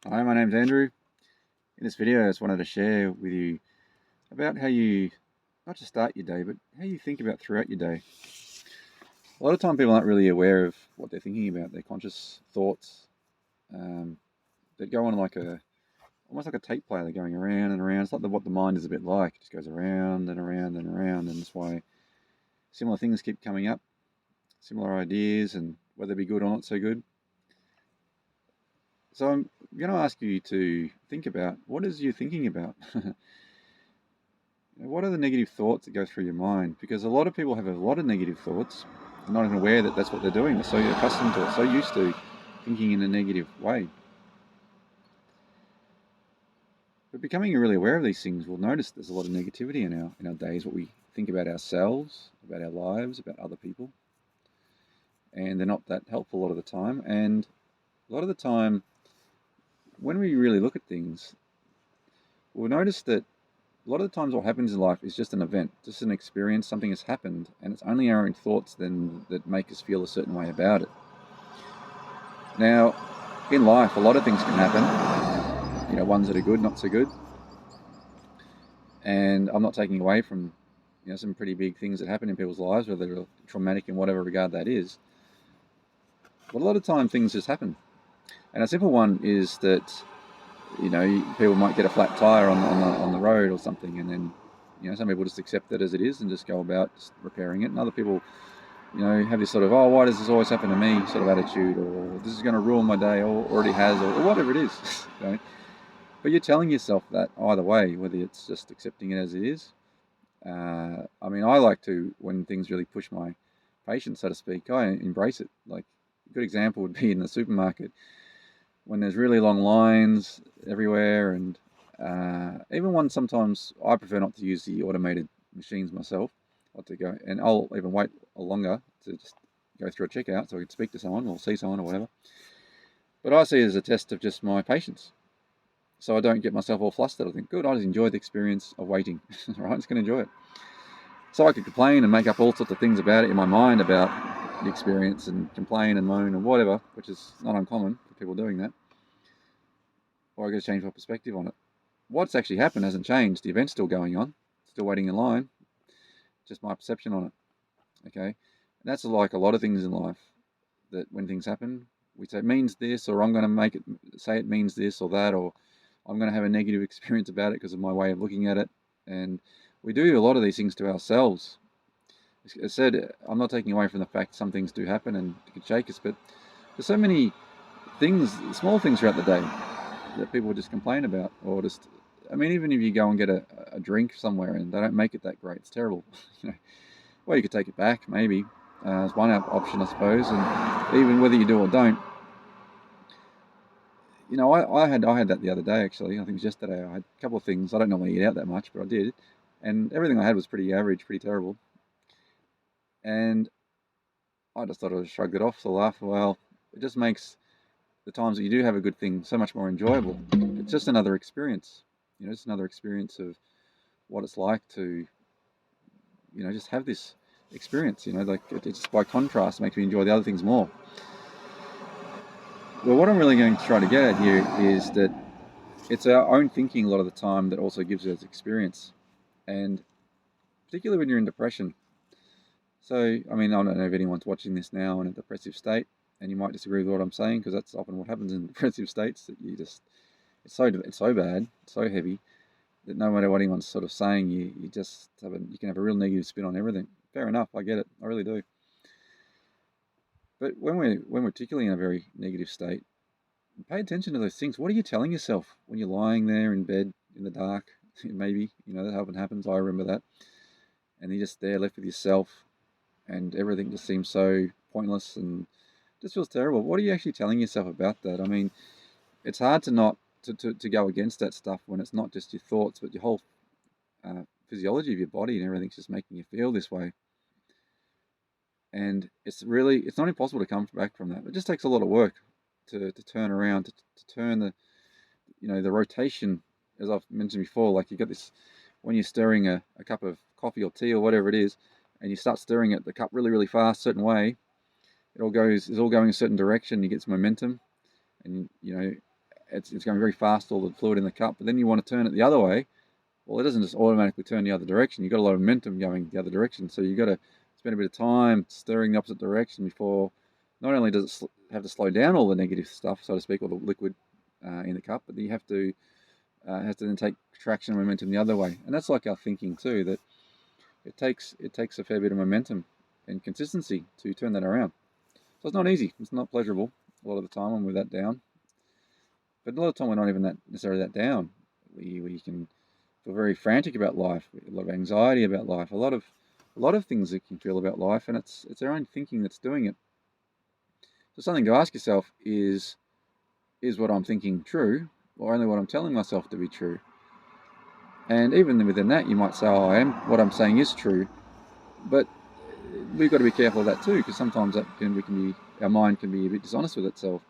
Hi, my name's Andrew. In this video, I just wanted to share with you about how you not just start your day, but how you think about throughout your day. A lot of time people aren't really aware of what they're thinking about, their conscious thoughts that go on almost like a tape player. They're going around and around. It's like what the mind is a bit like. It just goes around and around and around, and that's why similar things keep coming up, similar ideas, and whether they be good or not so good. So I'm going to ask you to think about, what is you thinking about? What are the negative thoughts that go through your mind? Because a lot of people have a lot of negative thoughts. They're not even aware that that's what they're doing. They're so accustomed to it, so used to thinking in a negative way. But becoming really aware of these things, we'll notice there's a lot of negativity in our days, what we think about ourselves, about our lives, about other people. And they're not that helpful a lot of the time. And a lot of the time, when we really look at things, we'll notice that a lot of the times what happens in life is just an event, just an experience, something has happened, and it's only our own thoughts then that make us feel a certain way about it. Now, in life, a lot of things can happen, ones that are good, not so good. And I'm not taking away from, some pretty big things that happen in people's lives, whether they're traumatic in whatever regard that is. But a lot of time things just happen. And a simple one is that, people might get a flat tire on the road or something, and then, some people just accept it as it is and just go about just repairing it. And other people, have this sort of, oh, why does this always happen to me sort of attitude, or this is going to ruin my day, or already has, or whatever it is. But you're telling yourself that either way, whether it's just accepting it as it is. I like to, when things really push my patience, so to speak, I embrace it. Like, a good example would be in the supermarket, when there's really long lines everywhere, and even one, sometimes I prefer not to use the automated machines myself, or to go, and I'll even wait longer to just go through a checkout so I can speak to someone or see someone or whatever. But I see it as a test of just my patience, so I don't get myself all flustered. I think, good, I just enjoy the experience of waiting. Right, I'm just going to enjoy it. So I could complain and make up all sorts of things about it in my mind about the experience, and complain and moan and whatever, which is not uncommon for people doing that. Or I could change my perspective on it. What's actually happened hasn't changed. The event's still going on, still waiting in line, just my perception on it. Okay, and that's like a lot of things in life, that when things happen, we say it means this, or I'm going to make it say it means this or that, or I'm going to have a negative experience about it because of my way of looking at it. And we do a lot of these things to ourselves. As I said, I'm not taking away from the fact some things do happen and it can shake us, but there's so many things, small things throughout the day, that people just complain about, or just, even if you go and get a drink somewhere and they don't make it that great, it's terrible. Well, you could take it back, maybe. It's one option, I suppose, and even whether you do or don't. I had that the other day, actually. I think it was yesterday. I had a couple of things. I don't normally eat out that much, but I did, and everything I had was pretty average, pretty terrible. And I just thought I shrugged it off, so laugh. Well, it just makes the times that you do have a good thing so much more enjoyable. It's just another experience. It's another experience of what it's like to, just have this experience. Like it's by contrast makes me enjoy the other things more. Well, what I'm really going to try to get at here is that it's our own thinking a lot of the time that also gives us experience, and particularly when you're in depression. So, I don't know if anyone's watching this now in a depressive state, and you might disagree with what I'm saying, because that's often what happens in depressive states, that you just, it's so bad, so heavy, that no matter what anyone's sort of saying, you just you can have a real negative spin on everything. Fair enough, I get it, I really do. But when we're particularly in a very negative state, pay attention to those things. What are you telling yourself when you're lying there in bed in the dark? Maybe, that often happens. I remember that. And you're just there left with yourself, and everything just seems so pointless and just feels terrible. What are you actually telling yourself about that? It's hard to not to go against that stuff when it's not just your thoughts, but your whole physiology of your body and everything's just making you feel this way. And it's not impossible to come back from that. It just takes a lot of work to turn around, to turn the rotation, as I've mentioned before. Like, you got this, when you're stirring a cup of coffee or tea or whatever it is, and you start stirring it, the cup really, really fast, certain way, it's all going a certain direction, you get some momentum, and it's going very fast, all the fluid in the cup, but then you want to turn it the other way. Well, it doesn't just automatically turn the other direction. You've got a lot of momentum going the other direction, so you've got to spend a bit of time stirring the opposite direction before not only does it have to slow down all the negative stuff, so to speak, or the liquid in the cup, but you have to then take traction and momentum the other way. And that's like our thinking too, that it takes a fair bit of momentum and consistency to turn that around. So it's not easy. It's not pleasurable a lot of the time when we're that down. But a lot of the time we're not even that necessarily that down. We can feel very frantic about life, a lot of anxiety about life, a lot of things that you can feel about life, and it's our own thinking that's doing it. So something to ask yourself is what I'm thinking true, or only what I'm telling myself to be true? And even within that, you might say, oh, what I'm saying is true, but we've got to be careful of that too, because sometimes our mind can be a bit dishonest with itself.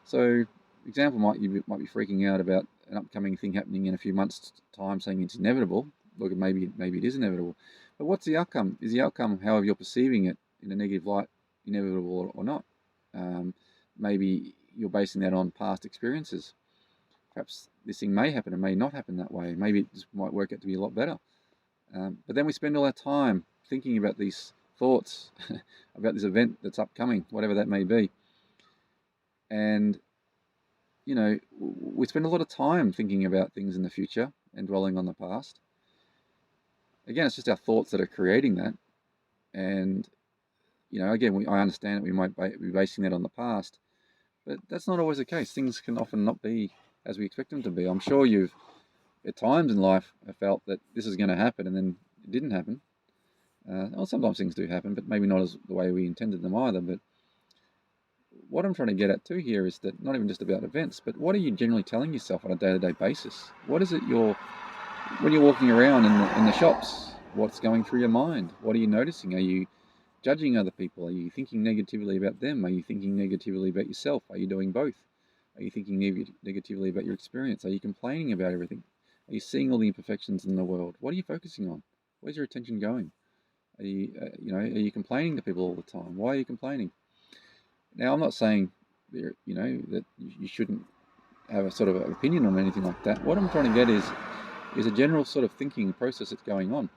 So, example might be freaking out about an upcoming thing happening in a few months' time, saying it's inevitable. Look, maybe it is inevitable, but what's the outcome? Is the outcome, however you're perceiving it in a negative light, inevitable or not? Maybe you're basing that on past experiences. Perhaps this thing may happen and may not happen that way. Maybe it just might work out to be a lot better. But then we spend all our time thinking about these thoughts, about this event that's upcoming, whatever that may be. And, we spend a lot of time thinking about things in the future and dwelling on the past. Again, it's just our thoughts that are creating that. And, again, I understand that we might be basing that on the past, but that's not always the case. Things can often not be as we expect them to be. I'm sure you've, at times in life, have felt that this is going to happen and then it didn't happen. Well, sometimes things do happen, but maybe not as the way we intended them either. But what I'm trying to get at too here is that not even just about events, but what are you generally telling yourself on a day-to-day basis? What is it when you're walking around in the shops, what's going through your mind? What are you noticing? Are you judging other people? Are you thinking negatively about them? Are you thinking negatively about yourself? Are you doing both? Are you thinking negatively about your experience? Are you complaining about everything? Are you seeing all the imperfections in the world? What are you focusing on? Where's your attention going? Are you complaining to people all the time? Why are you complaining? Now, I'm not saying that you shouldn't have a sort of an opinion on anything like that. What I'm trying to get is a general sort of thinking process that's going on.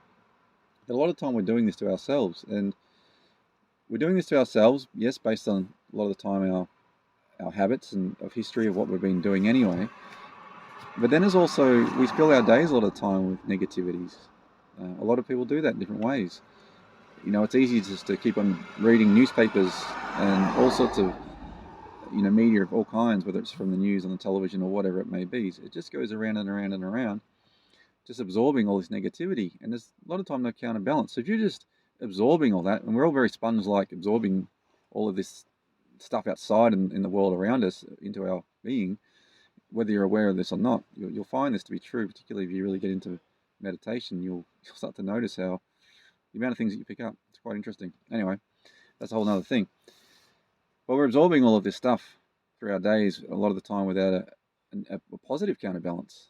But a lot of time we're doing this to ourselves, and we're doing this to ourselves, yes, based on a lot of the time our habits and of history of what we've been doing anyway. But then there's also, we fill our days a lot of the time with negativities. A lot of people do that in different ways. It's easy just to keep on reading newspapers and all sorts of, media of all kinds, whether it's from the news on the television or whatever it may be. It just goes around and around and around, just absorbing all this negativity. And there's a lot of time no counterbalance. So if you're just absorbing all that, and we're all very sponge-like, absorbing all of this stuff outside in the world around us into our being, whether you're aware of this or not, you'll find this to be true, particularly if you really get into meditation. You'll start to notice how the amount of things that you pick up. It's quite interesting. Anyway, that's a whole other thing. But we're absorbing all of this stuff through our days a lot of the time without a positive counterbalance.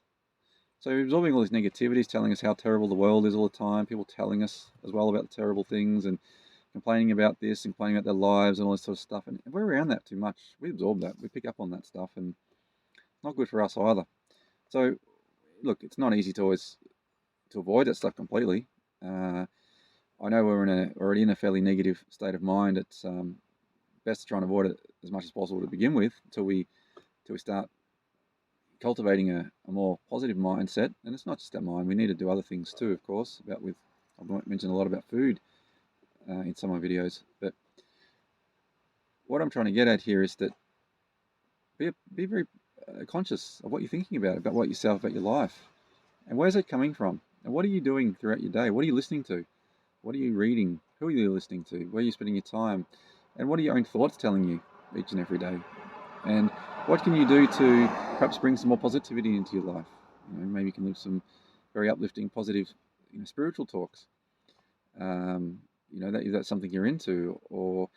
So we're absorbing all these negativities, telling us how terrible the world is all the time, people telling us as well about the terrible things and complaining about this and complaining about their lives and all this sort of stuff. And we're around that too much. We absorb that. We pick up on that stuff, and it's not good for us either. So, look, it's not easy to avoid that stuff completely. I know we're already in a fairly negative state of mind. It's best to try and avoid it as much as possible to begin with, until we start cultivating a more positive mindset. And it's not just our mind. We need to do other things too, of course. I've mentioned a lot about food in some of my videos. But what I'm trying to get at here is that be very conscious of what you're thinking about what yourself, about your life. And where's it coming from? And what are you doing throughout your day? What are you listening to? What are you reading? Who are you listening to? Where are you spending your time? And what are your own thoughts telling you each and every day? And what can you do to perhaps bring some more positivity into your life? Maybe you can live some very uplifting, positive, spiritual talks. That's something you're into, or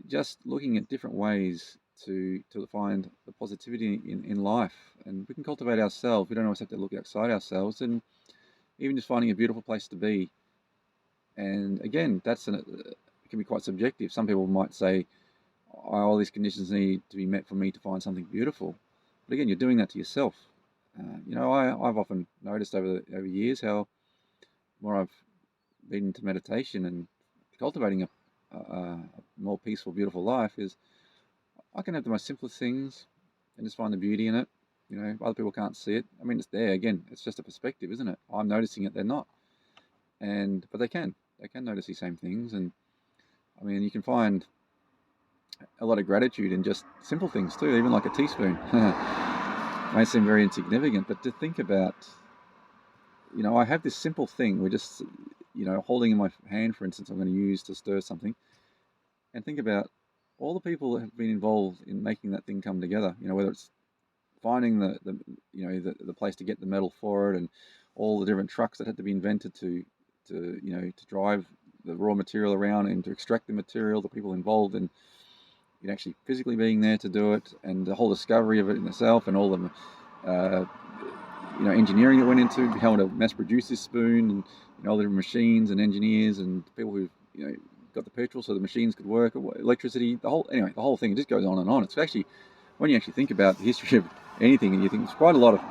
just looking at different ways to find the positivity in life. And we can cultivate ourselves. We don't always have to look outside ourselves, and even just finding a beautiful place to be. And again, it can be quite subjective. Some people might say, all these conditions need to be met for me to find something beautiful. But again, you're doing that to yourself. I've often noticed over years how more I've been into meditation and cultivating a more peaceful, beautiful life is I can have the most simplest things and just find the beauty in it. Other people can't see it. I mean, it's there. Again, it's just a perspective, isn't it? I'm noticing it, they're not. But they can. They can notice these same things. And I mean, you can find a lot of gratitude in just simple things too, even like a teaspoon. May seem very insignificant, but to think about, I have this simple thing. We're just, holding in my hand, for instance, I'm going to use to stir something, and think about all the people that have been involved in making that thing come together. Whether it's finding the place to get the metal for it, and all the different trucks that had to be invented to drive the raw material around and to extract the material, the people involved in actually physically being there to do it, and the whole discovery of it in itself, and all the engineering that went into being able to mass produce this spoon, and all the different machines and engineers and people who got the petrol so the machines could work, electricity, the whole thing. It just goes on and on. It's actually, when you actually think about the history of anything, and you think there's quite a lot of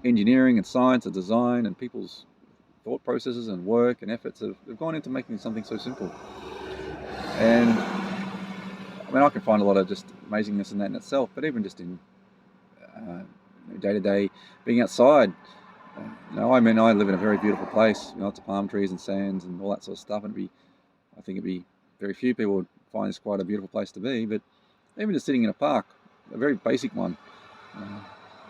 engineering and science and design and people's thought processes and work and efforts have gone into making something so simple. And I mean, I can find a lot of just amazingness in that in itself, but even just in day-to-day being outside. I live in a very beautiful place, lots of palm trees and sands and all that sort of stuff, and I think it'd be very few people would find this quite a beautiful place to be, but even just sitting in a park, a very basic one,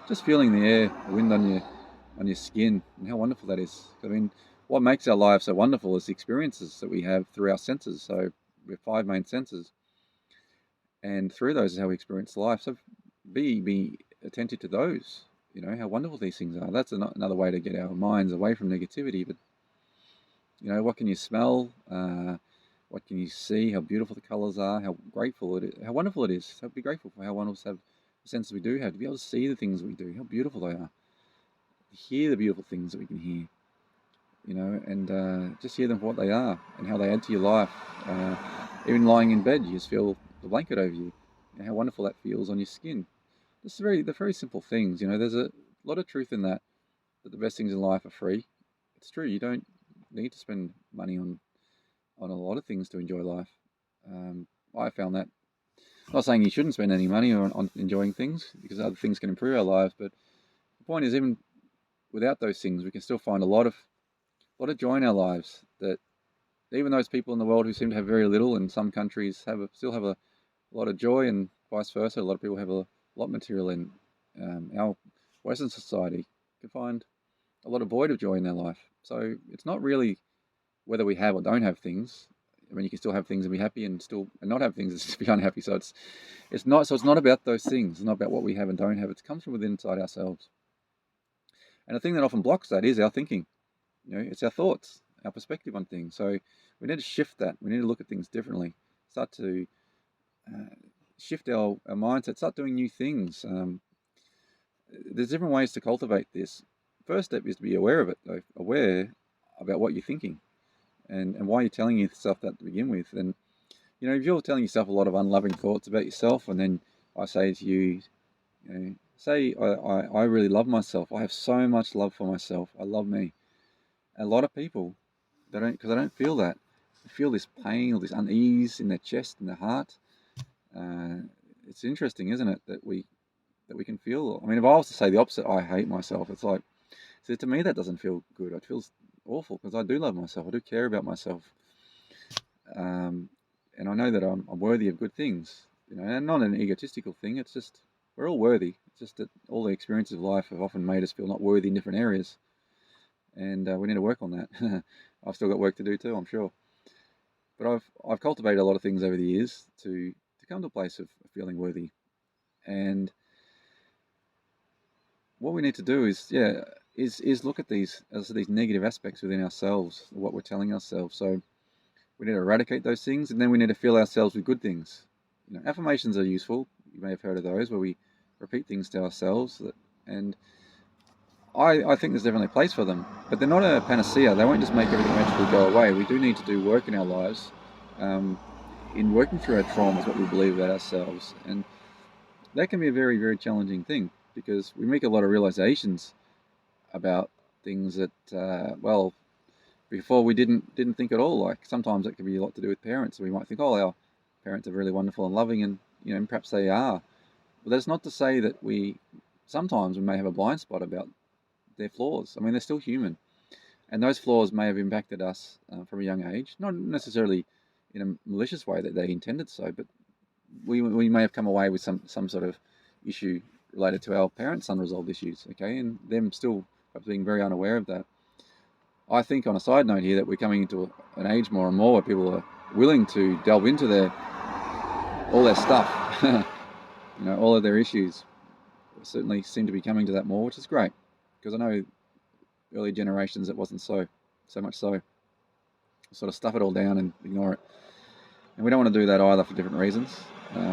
just feeling the air, the wind on your skin, and how wonderful that is. I mean, what makes our lives so wonderful is the experiences that we have through our senses. So we have 5 main senses, and through those is how we experience life. So be attentive to those. How wonderful these things are. That's another way to get our minds away from negativity. But what can you smell? What can you see? How beautiful the colours are. How grateful it is. How wonderful it is. So be grateful for how wonderful have the senses we do have, to be able to see the things we do. How beautiful they are. Hear the beautiful things that we can hear. And just hear them for what they are and how they add to your life. Even lying in bed, you just feel the blanket over you. And how wonderful that feels on your skin. Just the very simple things. There's a lot of truth in that the best things in life are free. It's true. You don't need to spend money on a lot of things to enjoy life. I found that. I'm not saying you shouldn't spend any money on enjoying things, because other things can improve our lives. But the point is, even without those things, we can still find a lot of joy in our lives. That even those people in the world who seem to have very little in some countries still have a lot of joy, and vice versa. A lot of people have a lot of material in our Western society can find a lot of void of joy in their life. So it's not really whether we have or don't have things. I mean, you can still have things and be happy, and not have things and just be unhappy. So it's not about those things. It's not about what we have and don't have. It comes from within inside ourselves. And the thing that often blocks that is our thinking. It's our thoughts, our perspective on things. So we need to shift that. We need to look at things differently. Start to shift our mindset. Start doing new things. There's different ways to cultivate this. First step is to be aware of it, though. Aware about what you're thinking and why you're telling yourself that to begin with. And if you're telling yourself a lot of unloving thoughts about yourself, and then I say to you, say I really love myself. I have so much love for myself. I love me. A lot of people, because they don't feel that. They feel this pain or this unease in their chest and their heart. It's interesting, isn't it, that we can feel. I mean, if I was to say the opposite, I hate myself, it's like, so to me that doesn't feel good. It feels awful, because I do love myself. I do care about myself, and I know that I'm worthy of good things. And not an egotistical thing. It's just we're all worthy. It's just that all the experiences of life have often made us feel not worthy in different areas, and we need to work on that. I've still got work to do too, I'm sure. But I've cultivated a lot of things over the years to come to a place of feeling worthy. And what we need to do is look at these negative aspects within ourselves, what we're telling ourselves. So we need to eradicate those things, and then we need to fill ourselves with good things. Affirmations are useful. You may have heard of those, where we repeat things to ourselves, and I think there's definitely a place for them, but they're not a panacea. They won't just make everything magically go away. We do need to do work in our lives, in working through our traumas, what we believe about ourselves. And that can be a very, very challenging thing, because we make a lot of realizations about things that, well, before we didn't think at all. Like sometimes it can be a lot to do with parents. We might think, oh, our parents are really wonderful and loving, and and perhaps they are. But that's not to say that sometimes we may have a blind spot about their flaws. I mean, they're still human, and those flaws may have impacted us from a young age, not necessarily in a malicious way that they intended so, but we may have come away with some sort of issue related to our parents' unresolved issues, okay, and them still perhaps being very unaware of that. I think, on a side note here, that we're coming into an age more and more where people are willing to delve into all their stuff, all of their issues. We certainly seem to be coming to that more, which is great, because I know early generations it wasn't so much so. Sort of stuff it all down and ignore it, and we don't want to do that either for different reasons.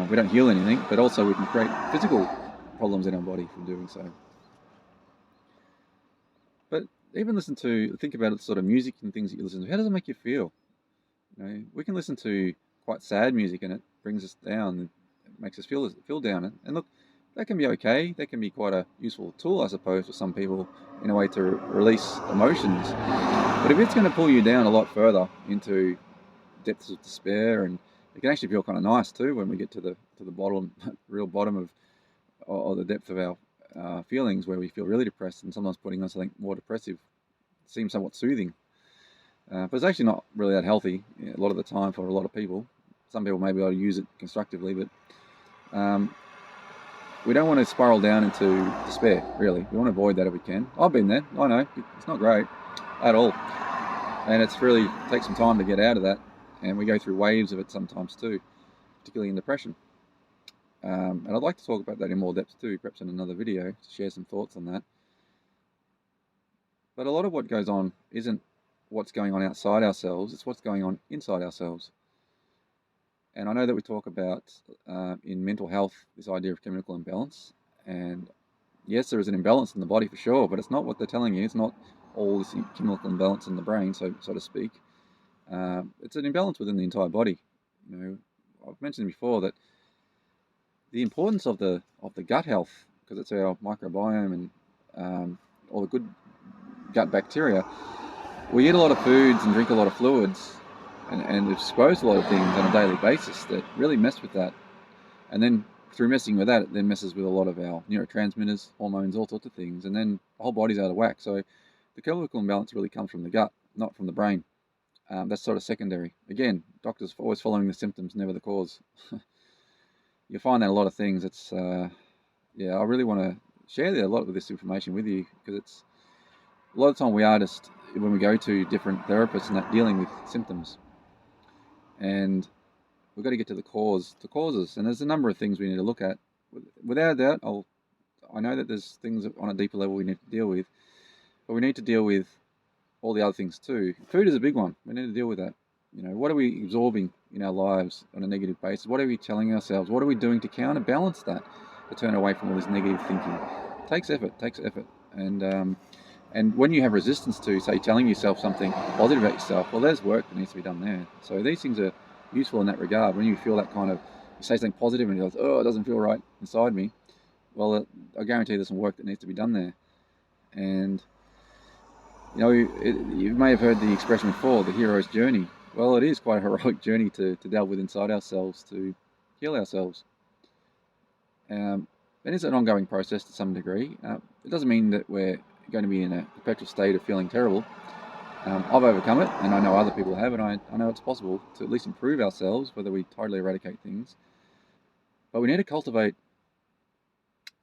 We don't heal anything, but also we can create physical problems in our body from doing so. But even think about it, sort of music and things that you listen to. How does it make you feel? We can listen to quite sad music and it brings us down, and it makes us feel down. And look, that can be okay. That can be quite a useful tool, I suppose, for some people in a way to release emotions. But if it's going to pull you down a lot further into depths of despair, and it can actually feel kind of nice too when we get to the bottom, real bottom of, or the depth of our feelings, where we feel really depressed, and sometimes putting on something more depressive seems somewhat soothing. But it's actually not really that healthy a lot of the time for a lot of people. Some people may be able to use it constructively, but we don't want to spiral down into despair, really. We want to avoid that if we can. I've been there. I know. It's not great at all. And it's really takes some time to get out of that. And we go through waves of it sometimes too, particularly in depression. And I'd like to talk about that in more depth too, perhaps in another video, to share some thoughts on that. But a lot of what goes on isn't what's going on outside ourselves, it's what's going on inside ourselves. And I know that we talk about in mental health this idea of chemical imbalance, and yes, there is an imbalance in the body for sure, but it's not what they're telling you. It's not all this chemical imbalance in the brain, so to speak. It's an imbalance within the entire body. I've mentioned before that the importance of the gut health, because it's our microbiome and all the good gut bacteria. We eat a lot of foods and drink a lot of fluids and expose a lot of things on a daily basis that really mess with that. And then through messing with that, it then messes with a lot of our neurotransmitters, hormones, all sorts of things. And then the whole body's out of whack. So the chemical imbalance really comes from the gut, not from the brain. That's sort of secondary. Again, doctors are always following the symptoms, never the cause. You'll find that a lot of things. It's, I really want to share a lot of this information with you, because it's a lot of the time we are just, when we go to different therapists and that, dealing with symptoms. And we've got to get to the causes. And there's a number of things we need to look at. Without a doubt, I know that there's things on a deeper level we need to deal with, but we need to deal with all the other things too. Food is a big one. We need to deal with that. What are we absorbing in our lives on a negative basis? What are we telling ourselves? What are we doing to counterbalance that, to turn away from all this negative thinking? It takes effort. And when you have resistance to, say, telling yourself something positive about yourself, well, there's work that needs to be done there. So these things are useful in that regard. When you feel that kind of, you say something positive and you go, oh, it doesn't feel right inside me, well, I guarantee there's some work that needs to be done there. And, you may have heard the expression before, the hero's journey. Well, it is quite a heroic journey to delve with inside ourselves, to heal ourselves. It is an ongoing process to some degree. It doesn't mean that we're going to be in a perpetual state of feeling terrible. I've overcome it, and I know other people have, and I know it's possible to at least improve ourselves, whether we totally eradicate things. But we need to cultivate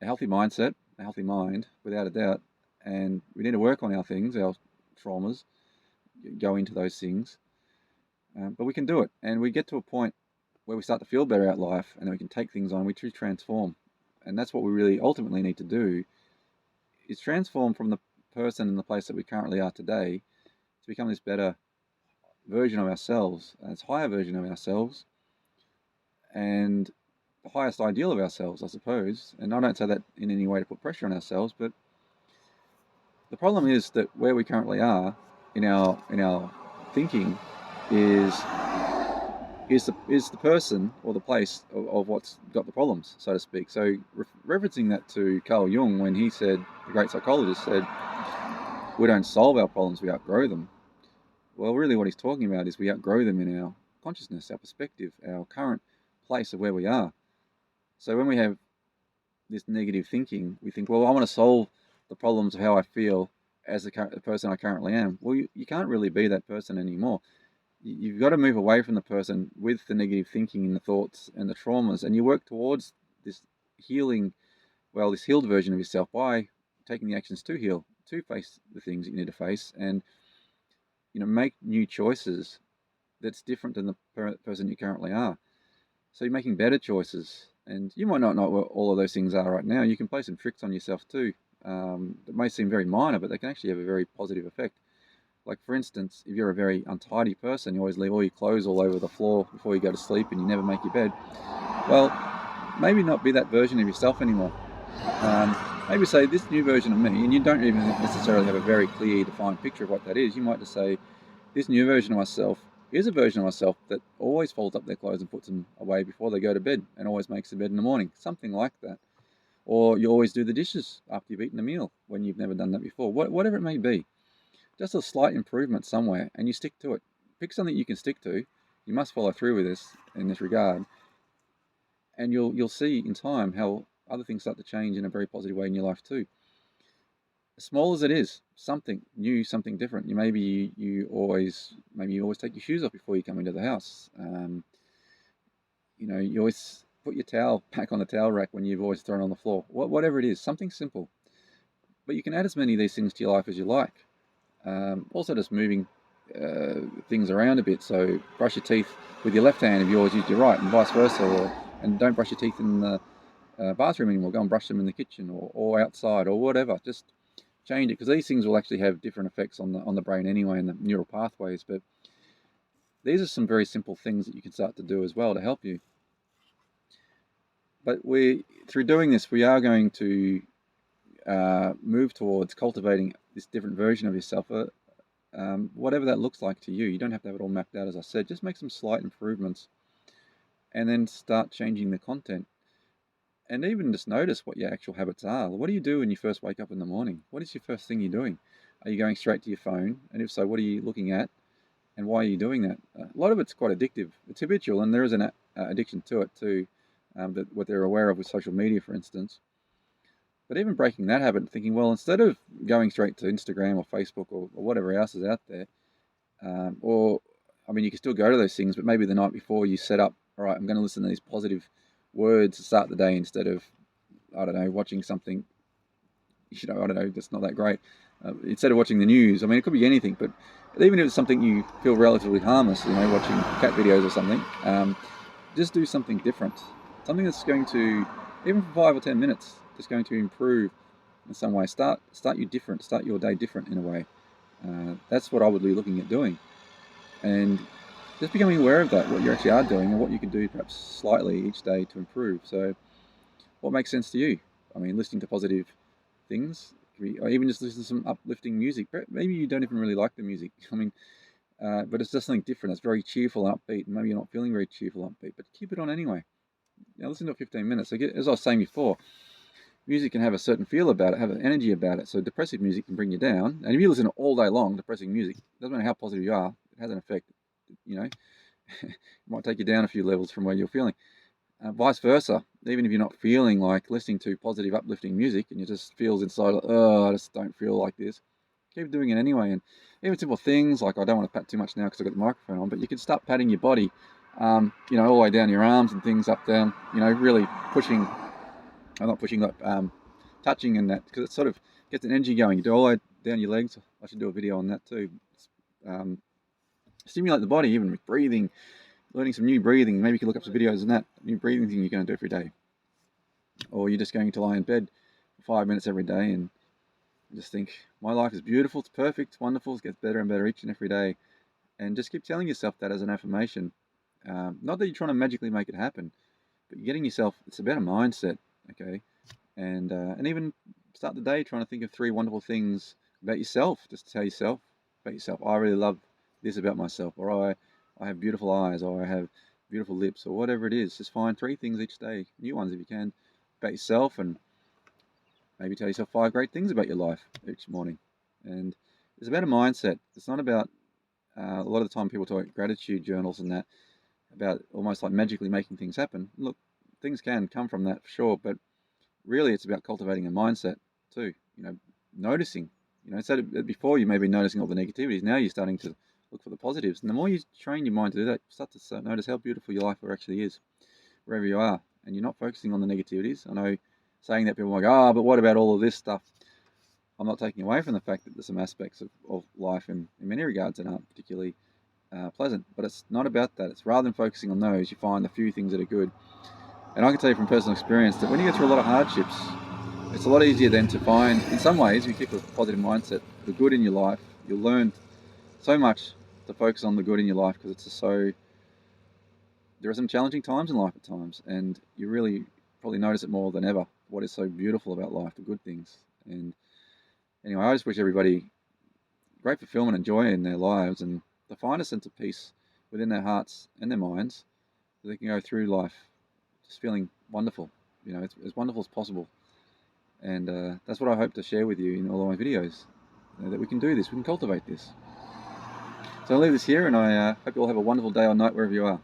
a healthy mindset, a healthy mind, without a doubt, and we need to work on our things, our traumas, go into those things. But we can do it, and we get to a point where we start to feel better about life, and then we can take things on, we transform. And that's what we really ultimately need to do, is transform from the person and the place that we currently are today to become this better version of ourselves, this higher version of ourselves, and the highest ideal of ourselves, I suppose. And I don't say that in any way to put pressure on ourselves, but the problem is that where we currently are in our thinking is is the person or the place of what's got the problems, so to speak. So referencing that to Carl Jung, when he said, the great psychologist said, we don't solve our problems, we outgrow them. Well, really what he's talking about is we outgrow them in our consciousness, our perspective, our current place of where we are. So when we have this negative thinking, we think, well, I want to solve the problems of how I feel as the person I currently am. Well, you can't really be that person anymore. You've got to move away from the person with the negative thinking and the thoughts and the traumas, and you work towards this healing, well, this healed version of yourself by taking the actions to heal, to face the things that you need to face, and make new choices that's different than the person you currently are. So you're making better choices, and you might not know what all of those things are right now. You can play some tricks on yourself too. That may seem very minor, but they can actually have a very positive effect. Like, for instance, if you're a very untidy person, you always leave all your clothes all over the floor before you go to sleep and you never make your bed. Well, maybe not be that version of yourself anymore. Maybe say, this new version of me, and you don't even necessarily have a very clear, defined picture of what that is. You might just say, this new version of myself is a version of myself that always folds up their clothes and puts them away before they go to bed and always makes the bed in the morning. Something like that. Or you always do the dishes after you've eaten a meal when you've never done that before. Whatever it may be. Just a slight improvement somewhere, and you stick to it. Pick something you can stick to. You must follow through with this in this regard, and you'll see in time how other things start to change in a very positive way in your life too. As small as it is, something new, something different. You always take your shoes off before you come into the house. You always put your towel back on the towel rack when you've always thrown it on the floor. Whatever it is, something simple. But you can add as many of these things to your life as you like. Also, just moving things around a bit. So brush your teeth with your left hand if you always use your right, and vice versa. And don't brush your teeth in the bathroom anymore. Go and brush them in the kitchen or outside or whatever. Just change it, because these things will actually have different effects on the brain anyway, and the neural pathways. But these are some very simple things that you can start to do as well to help you. But through doing this, we are going to move towards cultivating this different version of yourself, whatever that looks like to you. You don't have to have it all mapped out, as I said. Just make some slight improvements and then start changing the content. And even just notice what your actual habits are. What do you do when you first wake up in the morning? What is your first thing you're doing? Are you going straight to your phone? And if so, what are you looking at? And why are you doing that? A lot of it's quite addictive. It's habitual, and there is an addiction to it too, what they're aware of with social media, for instance. But even breaking that habit and thinking, well, instead of going straight to Instagram or Facebook or whatever else is out there, you can still go to those things, but maybe the night before you set up, all right, I'm going to listen to these positive words to start the day instead of, I don't know, watching something, that's not that great. Instead of watching the news, it could be anything, but even if it's something you feel relatively harmless, watching cat videos or something, just do something different. Something that's going to, even for 5 or 10 minutes, just going to improve in some way. Start you different, start your day different in a way. That's what I would be looking at doing. And just becoming aware of that, what you actually are doing and what you can do perhaps slightly each day to improve. So what makes sense to you? Listening to positive things, or even just listen to some uplifting music. Maybe you don't even really like the music. But it's just something different. It's very cheerful and upbeat, and maybe you're not feeling very cheerful and upbeat, but keep it on anyway. Listen to it 15 minutes. As I was saying before, music can have a certain feel about it, have an energy about it. So depressive music can bring you down. And if you listen to all day long, depressing music, doesn't matter how positive you are, it has an effect. It might take you down a few levels from where you're feeling. Vice versa, even if you're not feeling like listening to positive, uplifting music, and you just feels inside, I just don't feel like this, keep doing it anyway. And even simple things like, I don't want to pat too much now because I've got the microphone on, but you can start patting your body, all the way down your arms and things up, down, really pushing, not pushing, like touching and that, because it sort of gets an energy going. You do all the way down your legs. I should do a video on that too. Stimulate the body, even with breathing, learning some new breathing. Maybe you can look up some videos on that, new breathing thing you're going to do every day. Or you're just going to lie in bed for 5 minutes every day and just think, my life is beautiful, it's perfect, it's wonderful, it gets better and better each and every day. And just keep telling yourself that as an affirmation. Not that you're trying to magically make it happen, but you're getting yourself, it's about a mindset, okay? And even start the day trying to think of 3 wonderful things about yourself. Just tell yourself about yourself, I really love this about myself, or I have beautiful eyes, or I have beautiful lips, or whatever it is. Just find 3 things each day, new ones if you can, about yourself, and maybe tell yourself 5 great things about your life each morning. And it's about a mindset. It's not about, a lot of the time people talk about gratitude journals and that, about almost like magically making things happen. Look, things can come from that for sure, but really it's about cultivating a mindset too. Noticing. Instead of before you may be noticing all the negativities, now you're starting to look for the positives. And the more you train your mind to do that, you start to notice how beautiful your life actually is, wherever you are. And you're not focusing on the negativities. I know saying that people are like, but what about all of this stuff? I'm not taking away from the fact that there's some aspects of life in many regards that aren't particularly pleasant, but it's not about that. It's rather than focusing on those, you find the few things that are good. And I can tell you from personal experience that when you go through a lot of hardships, it's a lot easier then to find, in some ways, if you keep a positive mindset, the good in your life. You'll learn so much to focus on the good in your life, because it's just so, there are some challenging times in life at times, and you really probably notice it more than ever, what is so beautiful about life, the good things. And anyway, I just wish everybody great fulfillment and joy in their lives, and to find a sense of peace within their hearts and their minds, so they can go through life just feeling wonderful, as wonderful as possible. And that's what I hope to share with you in all of my videos, that we can do this, we can cultivate this. So I'll leave this here, and I hope you all have a wonderful day or night wherever you are.